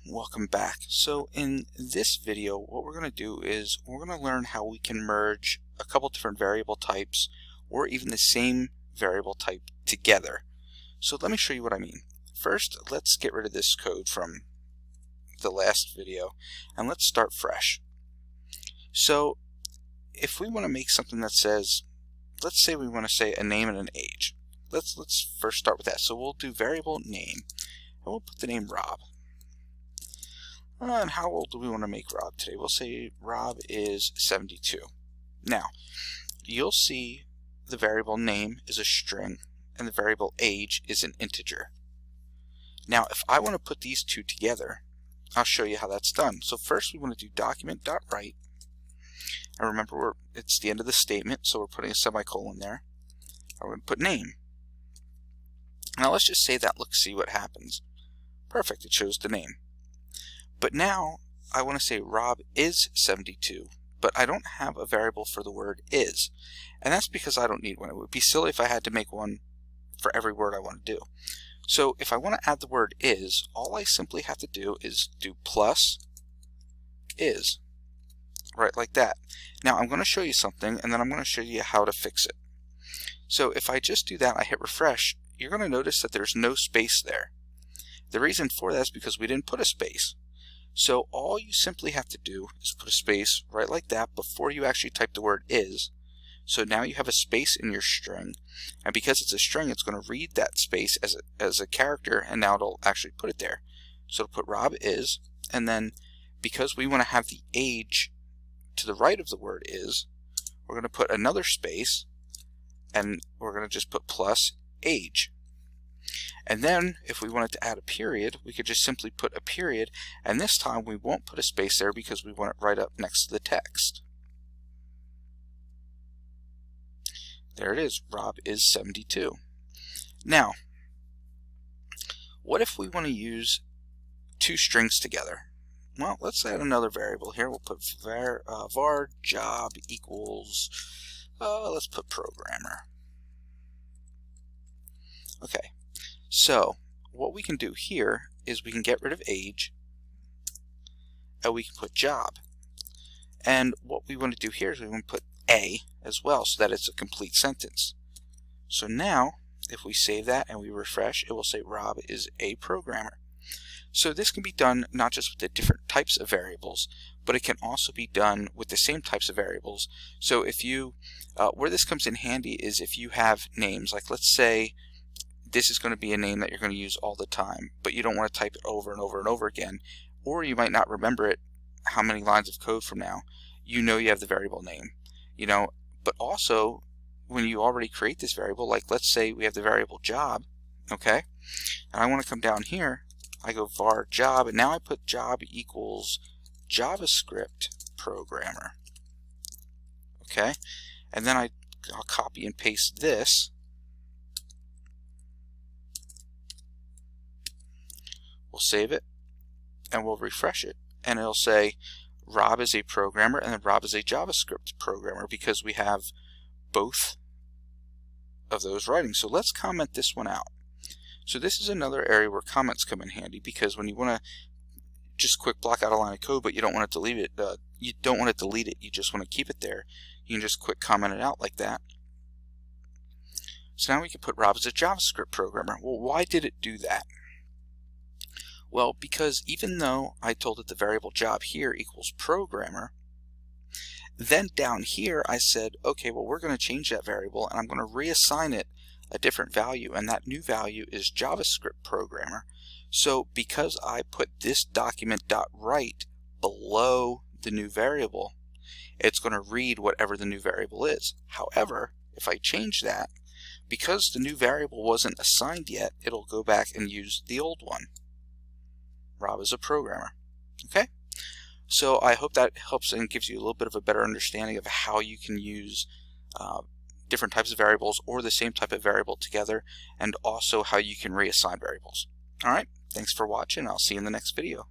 welcome back. So in this video, what we're going to do is we're going to learn how we can merge a couple different variable types or even the same variable type together. So let me show you what I mean. First, let's get rid of this code from the last video and let's start fresh. So if we want to make something that says, let's say we want to say a name and an age. Let's first start with that. So we'll do variable name and we'll put the name Rob. And how old do we want to make Rob today? We'll say Rob is 72. Now, you'll see the variable name is a string and the variable age is an integer. Now, if I want to put these two together, I'll show you how that's done. So first we want to do document.write. And remember, it's the end of the statement, so we're putting a semicolon there. And we're going to put name. Now let's just say that, see what happens. Perfect, it shows the name. But now I want to say Rob is 72, but I don't have a variable for the word is. And that's because I don't need one. It would be silly if I had to make one for every word I want to do. So if I want to add the word is, all I simply have to do is do plus is. Right, like that. Now I'm going to show you something, and then I'm going to show you how to fix it. So if I just do that, I hit refresh, you're going to notice that there's no space there. The reason for that is because we didn't put a space. So all you simply have to do is put a space right like that before you actually type the word is. So now you have a space in your string, and because it's a string, it's going to read that space as a character, and now it'll actually put it there. So it'll put Rob is, and then because we want to have the age to the right of the word is, we're going to put another space, and we're going to just put plus age. And then if we wanted to add a period, we could just simply put a period, and this time we won't put a space there because we want it right up next to the text. There it is, Rob is 72. Now, what if we want to use two strings together? Well, let's add another variable here. We'll put var job equals, let's put programmer. Okay, so what we can do here is we can get rid of age and we can put job. And what we want to do here is we want to put a as well so that it's a complete sentence. So now if we save that and we refresh, it will say Rob is a programmer. So this can be done not just with the different types of variables, but it can also be done with the same types of variables. So if you, where this comes in handy is if you have names, like let's say this is going to be a name that you're going to use all the time, but you don't want to type it over and over and over again, or you might not remember it how many lines of code from now. You know you have the variable name, but also when you already create this variable, like let's say we have the variable job, okay, and I want to come down here, I go var job, and now I put job equals Javascript programmer, okay, and then I'll copy and paste this. We'll save it and we'll refresh it, and it'll say Rob is a programmer and then Rob is a JavaScript programmer because we have both of those writings. So let's comment this one out. So this is another area where comments come in handy, because when you want to just quick block out a line of code but you don't want to delete it, you just want to keep it there, you can just quick comment it out like that. So now we can put Rob as a JavaScript programmer. Well, why did it do that? Well, because even though I told it the variable job here equals programmer, then down here I said, okay, well, we're going to change that variable and I'm going to reassign it a different value, and that new value is JavaScript programmer. So because I put this document.write below the new variable, it's going to read whatever the new variable is. However, if I change that, because the new variable wasn't assigned yet, it'll go back and use the old one. Rob is a programmer. Okay? So I hope that helps and gives you a little bit of a better understanding of how you can use different types of variables or the same type of variable together, and also how you can reassign variables. Alright, thanks for watching. I'll see you in the next video.